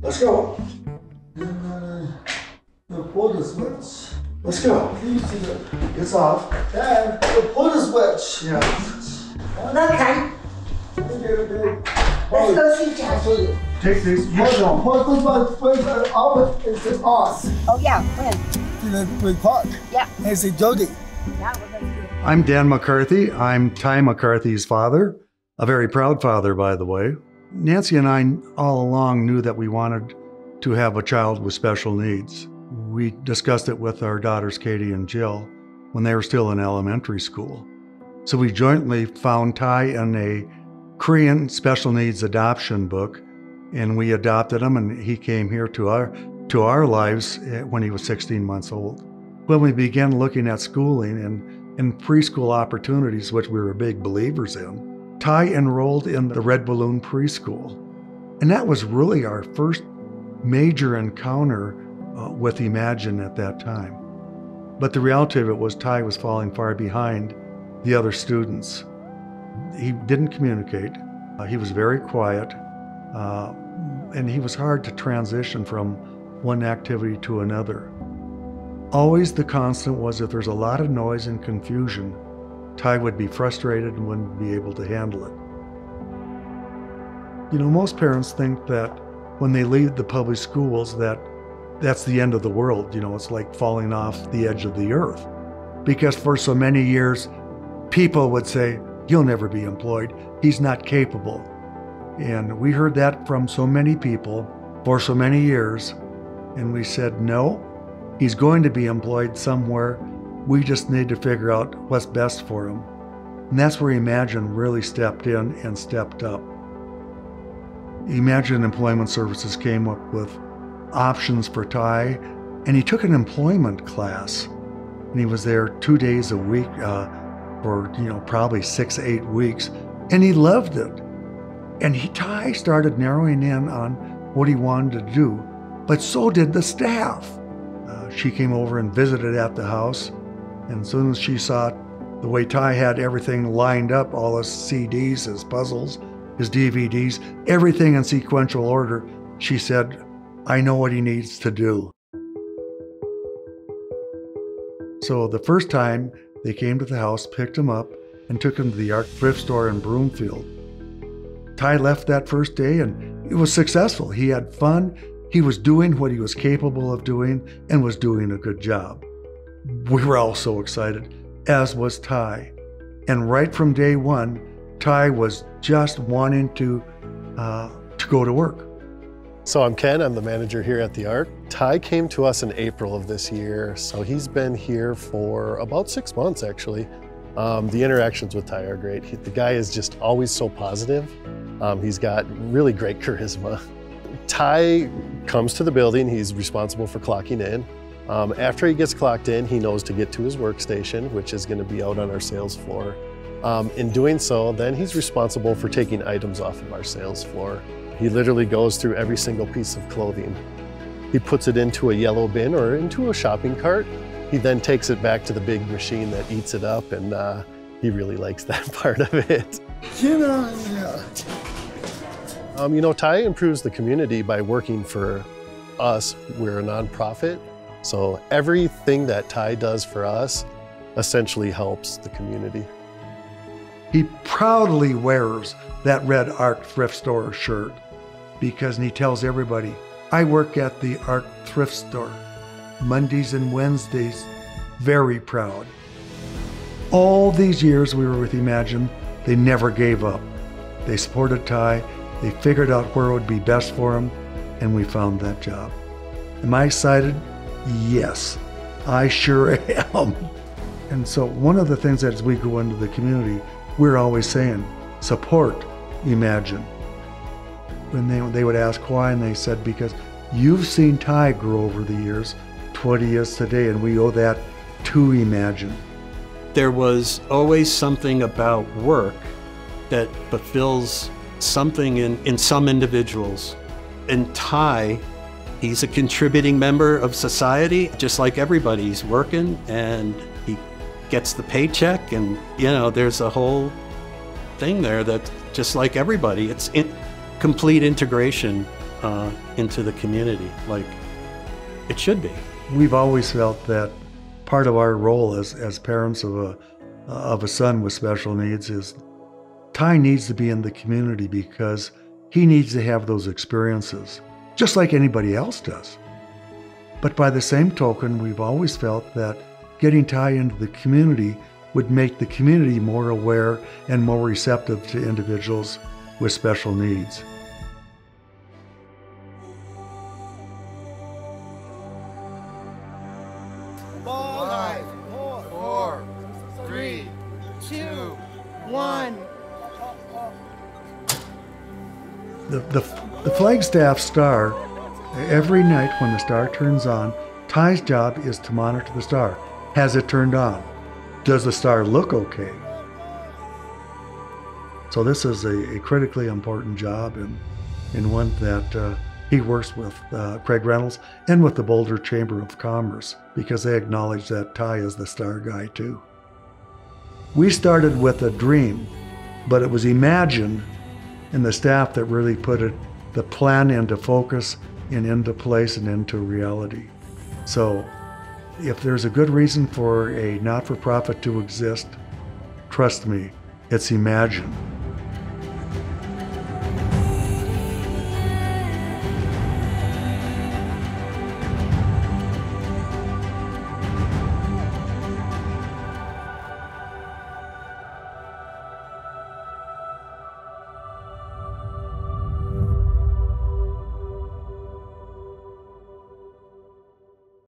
Let's go. Pull the switch. Let's go. It's off. Dad, pull the switch. Yeah. Okay. Let's go see Josh. Take this. Hold on. Pull the switch. It's on. Oh yeah, when? In the park. Yeah. And say Jody. Yeah, we're gonna do it. I'm Dan McCarthy. I'm Ty McCarthy's father, a very proud father, by the way. Nancy and I all along knew that we wanted to have a child with special needs. We discussed it with our daughters, Katie and Jill, when they were still in elementary school. So we jointly found Ty in a Korean special needs adoption book, and we adopted him, and he came here to our lives when he was 16 months old. When we began looking at schooling and preschool opportunities, which we were big believers in, Ty enrolled in the Red Balloon Preschool. And that was really our first major encounter with Imagine at that time. But the reality of it was Ty was falling far behind the other students. He didn't communicate. He was very quiet, and he was hard to transition from one activity to another. Always the constant was if there's a lot of noise and confusion, Ty would be frustrated and wouldn't be able to handle it. You know, most parents think that when they leave the public schools that's the end of the world. You know, it's like falling off the edge of the earth. Because for so many years, people would say, he'll never be employed. He's not capable. And we heard that from so many people for so many years. And we said, no, he's going to be employed somewhere. We just need to figure out what's best for him. And that's where Imagine really stepped in and stepped up. Imagine Employment Services came up with options for Ty, and he took an employment class. And he was there 2 days a week for, probably 6 to 8 weeks, and he loved it. And Ty started narrowing in on what he wanted to do, but so did the staff. She came over and visited at the house, and as soon as she saw the way Ty had everything lined up, all his CDs, his puzzles, his DVDs, everything in sequential order, she said, I know what he needs to do. So the first time they came to the house, picked him up, and took him to the Arc thrift store in Broomfield. Ty left that first day, and it was successful. He had fun. He was doing what he was capable of doing and was doing a good job. We were all so excited, as was Ty. And right from day one, Ty was just wanting to go to work. So I'm Ken, I'm the manager here at the Arc. Ty came to us in April of this year, so he's been here for about 6 months actually. The interactions with Ty are great. The guy is just always so positive. He's got really great charisma. Ty comes to the building, he's responsible for clocking in. After he gets clocked in, he knows to get to his workstation, which is going to be out on our sales floor. In doing so, then he's responsible for taking items off of our sales floor. He literally goes through every single piece of clothing. He puts it into a yellow bin or into a shopping cart. He then takes it back to the big machine that eats it up, and he really likes that part of it. Ty improves the community by working for us. We're a nonprofit, so everything that Ty does for us essentially helps the community. He proudly wears that red Arc thrift store shirt because he tells everybody, I work at the Arc thrift store, Mondays and Wednesdays, very proud. All these years we were with Imagine, they never gave up. They supported Ty, they figured out where it would be best for him, and we found that job. Am I excited? Yes, I sure am. And so one of the things that as we go into the community, we're always saying, support Imagine. When they would ask why, and they said, because you've seen Ty grow over the years to what he is today, and we owe that to Imagine. There was always something about work that fulfills something in some individuals. And Ty, he's a contributing member of society, just like everybody. He's working and he gets the paycheck, and there's a whole thing there that's just like everybody. It's complete integration into the community like it should be. We've always felt that part of our role as parents of a son with special needs is Ty needs to be in the community because he needs to have those experiences, just like anybody else does. But by the same token, we've always felt that getting Ty into the community would make the community more aware and more receptive to individuals with special needs. Five, four, three, two, one. The Flagstaff Star, every night when the star turns on, Ty's job is to monitor the star. Has it turned on? Does the star look okay? So this is a critically important job and one that he works with Craig Reynolds and with the Boulder Chamber of Commerce because they acknowledge that Ty is the star guy too. We started with a dream, but it was imagined and the staff that really put the plan into focus and into place and into reality. So if there's a good reason for a not-for-profit to exist, trust me, it's imagined.